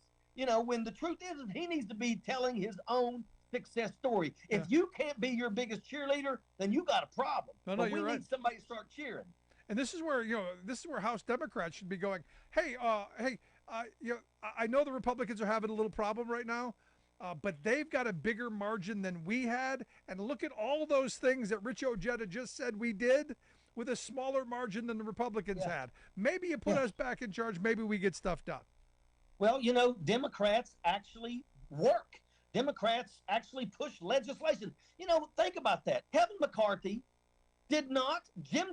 G: when the truth is he needs to be telling his own success story. Yeah. If you can't be your biggest cheerleader, then you got a problem.
A: No,
G: but we
A: you're
G: need
A: right.
G: somebody to start cheering.
A: And this is where House Democrats should be going, hey, I know the Republicans are having a little problem right now, but they've got a bigger margin than we had. And look at all those things that Rich Ojeda just said we did with a smaller margin than the Republicans had. Maybe you put us back in charge. Maybe we get stuff done.
G: Well, Democrats actually work. Democrats actually push legislation. Think about that. Kevin McCarthy Jim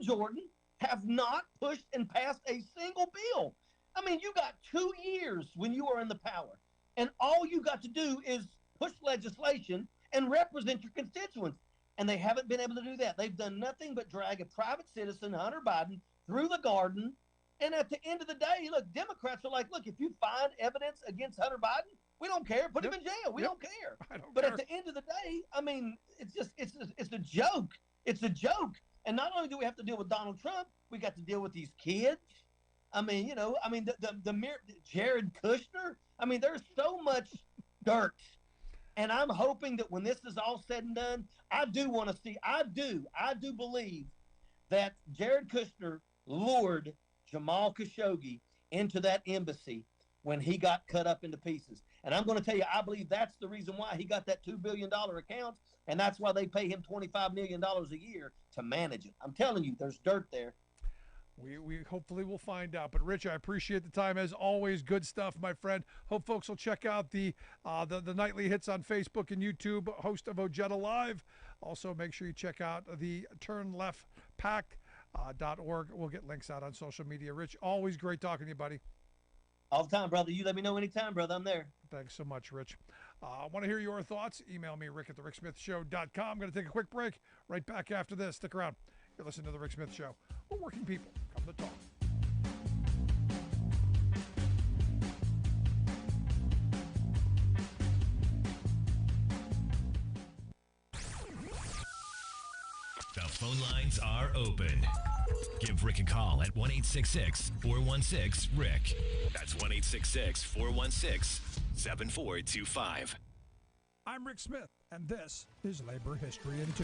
G: Jordan have not pushed and passed a single bill. I mean, you got 2 years when you are in the power, and all you got to do is push legislation and represent your constituents. And they haven't been able to do that. They've done nothing but drag a private citizen, Hunter Biden, through the garden. And at the end of the day, look, Democrats are like, look, if you find evidence against Hunter Biden, we don't care. Put him in jail. We don't care. But at the end of the day, I mean, it's a joke. It's a joke. And not only do we have to deal with Donald Trump, we got to deal with these kids. I mean, the Jared Kushner. I mean, there's so much dirt. And I'm hoping that when this is all said and done, I do believe that Jared Kushner lured Jamal Khashoggi into that embassy when he got cut up into pieces. And I'm going to tell you, I believe that's the reason why he got that $2 billion account, and that's why they pay him $25 million a year to manage it. I'm telling you, there's dirt there.
A: We hopefully will find out. But Rich, I appreciate the time as always. Good stuff, my friend. Hope folks will check out the nightly hits on Facebook and YouTube, host of Ojeda Live. Also, make sure you check out the TurnLeftPack.org. We'll get links out on social media. Rich, always great talking to you, buddy.
G: All the time, brother. You let me know anytime, brother. I'm there.
A: Thanks so much, Rich. I want to hear your thoughts. Email me, rick@thericksmithshow.com. I'm going to take a quick break. Right back after this. Stick around. You're listening to The Rick Smith Show. We're working people. Come to talk.
C: The phone lines are open. Give Rick a call at 1-866-416-RICK. That's 1-866-416-7425.
A: I'm Rick Smith, and this is Labor History in 2.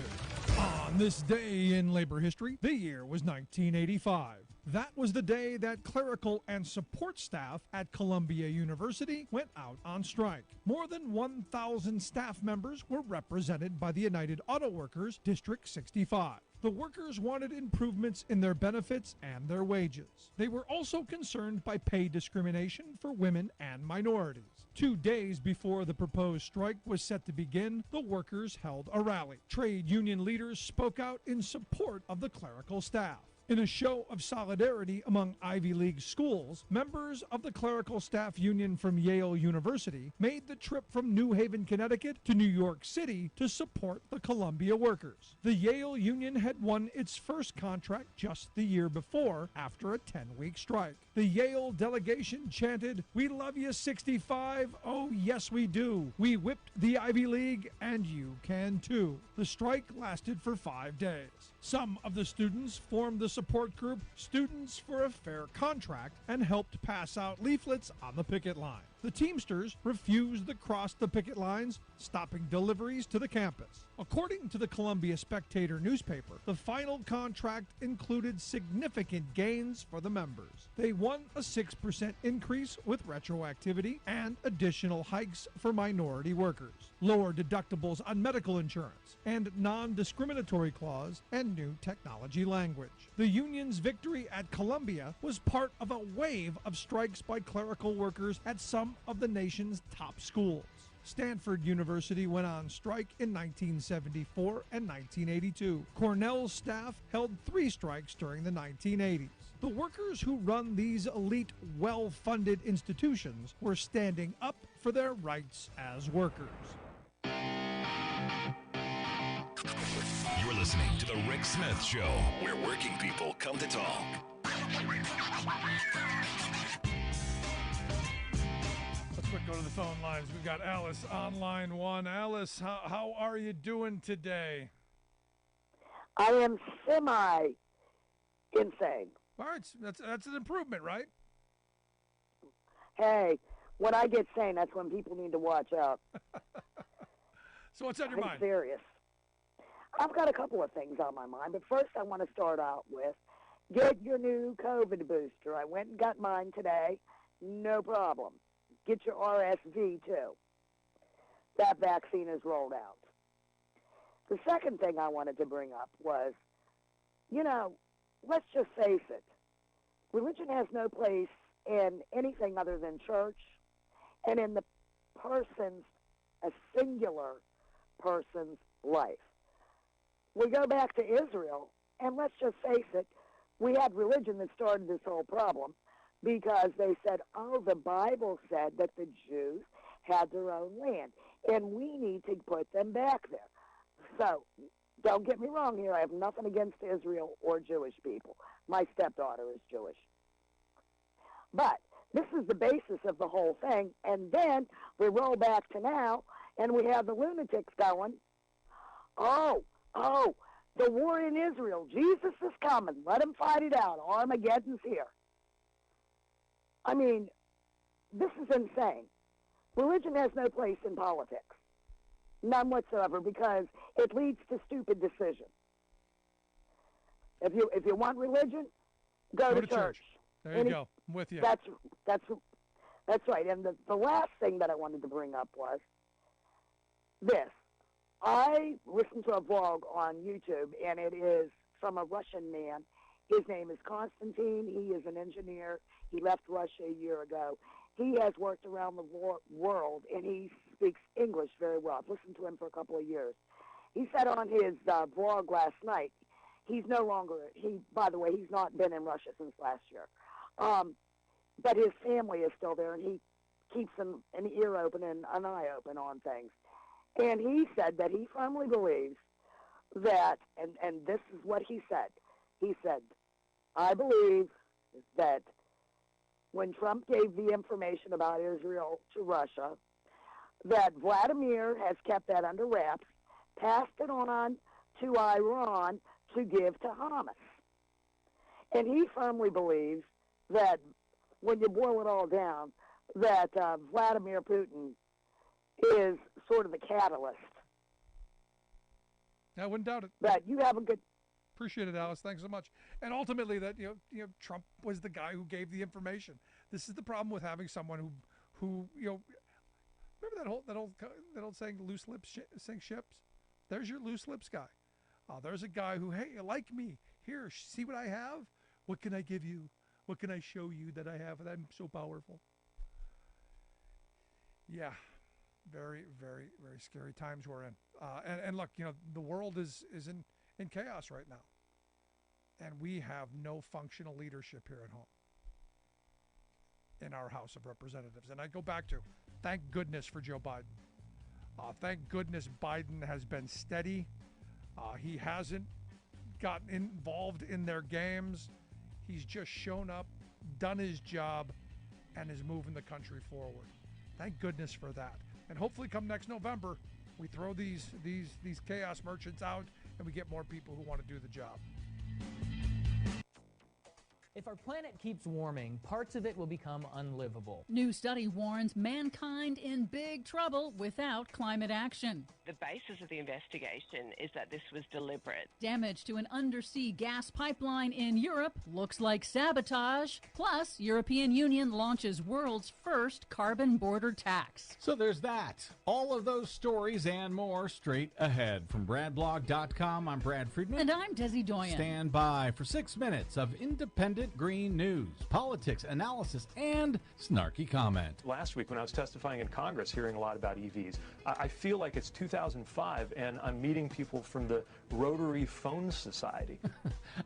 A: On this day in labor history, the year was 1985. That was the day that clerical and support staff at Columbia University went out on strike. More than 1,000 staff members were represented by the United Auto Workers District 65. The workers wanted improvements in their benefits and their wages. They were also concerned by pay discrimination for women and minorities. 2 days before the proposed strike was set to begin, the workers held a rally. Trade union leaders spoke out in support of the clerical staff. In a show of solidarity among Ivy League schools, members of the clerical staff union from Yale University made the trip from New Haven, Connecticut to New York City to support the Columbia workers. The Yale union had won its first contract just the year before after a 10-week strike. The Yale delegation chanted, "We love you, 65. Oh, yes, we do. We whipped the Ivy League, and you can too." The strike lasted for 5 days. Some of the students formed the support group Students for a Fair Contract and helped pass out leaflets on the picket line. The Teamsters refused to cross the picket lines, stopping deliveries to the campus. According to the Columbia Spectator newspaper, the final contract included significant gains for the members. They won a 6% increase with retroactivity and additional hikes for minority workers, lower deductibles on medical insurance, and non-discriminatory clause and new technology language. The union's victory at Columbia was part of a wave of strikes by clerical workers at some of the nation's top schools. Stanford University went on strike in 1974 and 1982. Cornell's staff held 3 strikes during the 1980s. The workers who run these elite, well-funded institutions were standing up for their rights as workers.
C: You're listening to The Rick Smith Show, where working people come to talk.
A: Let's quick go to the phone lines. We've got Alice on line 1. Alice, how are you doing today?
H: I am semi-insane.
A: All right, that's an improvement, right?
H: Hey, when I get sane, that's when people need to watch out.
A: So what's on your mind?
H: I'm serious. I've got a couple of things on my mind, but first I want to start out with, get your new COVID booster. I went and got mine today. No problem. Get your RSV, too. That vaccine is rolled out. The second thing I wanted to bring up was, let's just face it. Religion has no place in anything other than church and in a singular person's life. We go back to Israel, and let's just face it, we had religion that started this whole problem because they said, the Bible said that the Jews had their own land, and we need to put them back there. So, don't get me wrong here. I have nothing against Israel or Jewish people. My stepdaughter is Jewish. But this is the basis of the whole thing. And then we roll back to now, and we have the lunatics going, the war in Israel. Jesus is coming. Let him fight it out. Armageddon's here. I mean, this is insane. Religion has no place in politics. None whatsoever, because it leads to stupid decisions. If you want religion, go to church.
A: There you go. I'm with you.
H: That's right. And the last thing that I wanted to bring up was this. I listened to a vlog on YouTube, and it is from a Russian man. His name is Konstantin. He is an engineer. He left Russia a year ago. He has worked around the world, and he speaks English very well. I've listened to him for a couple of years. He said on his vlog last night, by the way, he's not been in Russia since last year. But his family is still there, and he keeps an ear open and an eye open on things. And he said that he firmly believes that, and this is what he said. He said, I believe that when Trump gave the information about Israel to Russia, that Vladimir has kept that under wraps, passed it on to Iran to give to Hamas. And he firmly believes that when you boil it all down, that Vladimir Putin is sort of the catalyst.
A: I wouldn't doubt it.
H: That you have a good...
A: Appreciate it, Alice. Thanks so much. And ultimately, that Trump was the guy who gave the information. This is the problem with having someone who remember that old saying, "Loose lips sink ships." There's your loose lips guy. There's a guy who, hey, you like me? Here, see what I have? What can I give you? What can I show you that I have? That I'm so powerful. Yeah, very, very, very scary times we're in. And look, the world is in chaos right now. And we have no functional leadership here at home in our House of Representatives. And I go back to, thank goodness for Joe Biden. Thank goodness Biden has been steady. He hasn't gotten involved in their games. He's just shown up, done his job, and is moving the country forward. Thank goodness for that. And hopefully come next November, we throw these chaos merchants out and we get more people who want to do the job.
I: If our planet keeps warming, parts of it will become unlivable.
J: New study warns mankind in big trouble without climate action.
K: The basis of the investigation is that this was deliberate.
J: Damage to an undersea gas pipeline in Europe looks like sabotage. Plus, European Union launches world's first carbon border tax.
B: So there's that. All of those stories and more straight ahead. From BradBlog.com, I'm Brad Friedman.
J: And I'm Desi Doyen.
B: Stand by for 6 minutes of independent Get green news, politics, analysis, and snarky comment.
L: Last week when I was testifying in Congress, hearing a lot about EVs, I feel like it's 2005 and I'm meeting people from the Rotary Phone Society.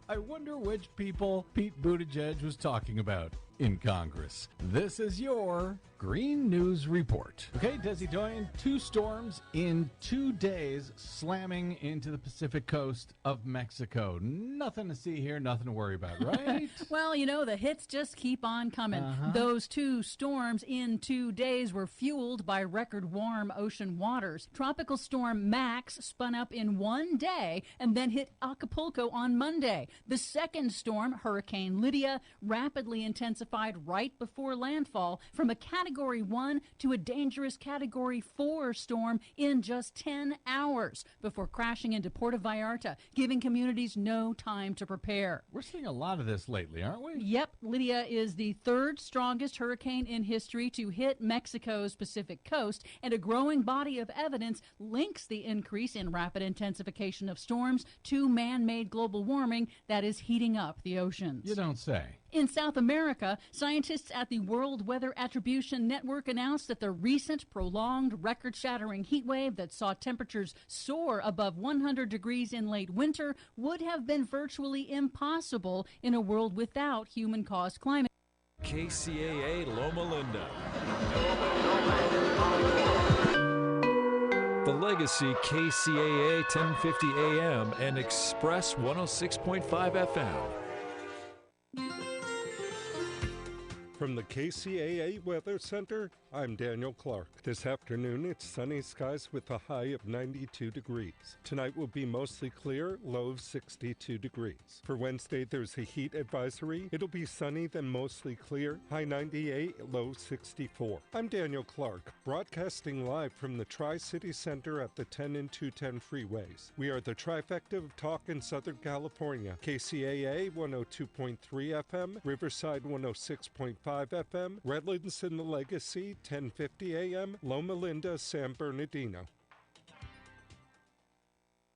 B: I wonder which people Pete Buttigieg was talking about in Congress. This is your Green News Report. Okay, Desi Doyen, 2 storms in 2 days slamming into the Pacific coast of Mexico. Nothing to see here, nothing to worry about, right?
J: Well, you know, the hits just keep on coming. Those 2 storms in 2 days were fueled by record warm ocean waters. Tropical Storm Max spun up in 1 day and then hit Acapulco on Monday. The second storm, Hurricane Lydia, rapidly intensified right before landfall from a Category 1 to a dangerous Category 4 storm in just 10 hours before crashing into Puerto Vallarta, giving communities no time to prepare.
B: We're seeing a lot of this lately, aren't we?
J: Yep, Lydia is the 3rd strongest hurricane in history to hit Mexico's Pacific coast, and a growing body of evidence links the increase in rapid intensification of storms to man-made global warming that is heating up the oceans.
B: You don't say.
J: In South America, scientists at the World Weather Attribution Network announced that the recent prolonged record-shattering heat wave that saw temperatures soar above 100 degrees in late winter would have been virtually impossible in a world without human-caused climate.
M: KCAA Loma Linda. The Legacy KCAA 1050 AM and Express 106.5 FM.
N: From the KCAA Weather Center, I'm Daniel Clark. This afternoon, it's sunny skies with a high of 92 degrees. Tonight will be mostly clear, low of 62 degrees. For Wednesday, there's a heat advisory. It'll be sunny, then mostly clear, high 98, low 64. I'm Daniel Clark, broadcasting live from the Tri-City Center at the 10 and 210 freeways. We are the trifecta of talk in Southern California. KCAA 102.3 FM, Riverside 106.5 FM, Redlands in the Legacy 1050 AM, Loma Linda, San Bernardino.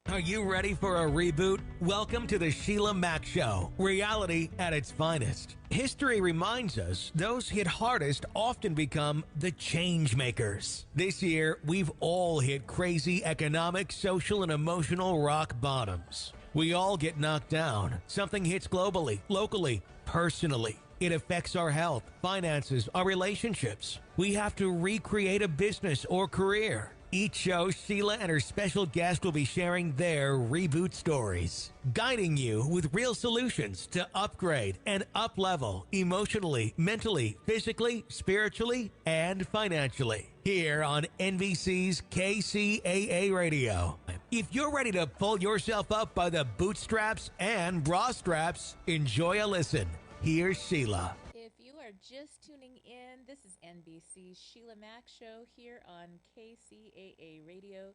O: Are you ready for a reboot? Welcome to the Sheila Mack Show, reality at its finest. History reminds us those hit hardest often become the change makers. This year, we've all hit crazy economic, social, and emotional rock bottoms. We all get knocked down. Something hits globally, locally, personally. It affects our health, finances, our relationships. We have to recreate a business or career. Each show, Sheila and her special guest will be sharing their reboot stories, guiding you with real solutions to upgrade and up-level emotionally, mentally, physically, spiritually, and financially. Here on NBC's KCAA Radio. If you're ready to pull yourself up by the bootstraps and bra straps, enjoy a listen. Here's Sheila.
P: If you are just tuning in, this is NBC's Sheila Mack Show here on KCAA Radio,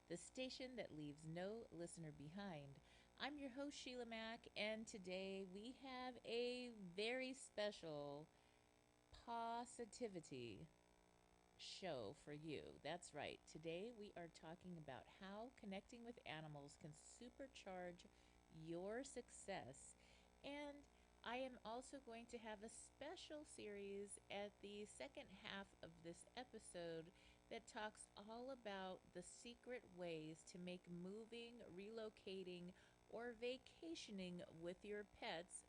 P: the station that leaves no listener behind. I'm your host, Sheila Mack, and today we have a very special positivity show for you. That's right. Today we are talking about how connecting with animals can supercharge your success. And I am also going to have a special series at the second half of this episode that talks all about the secret ways to make moving, relocating, or vacationing with your pets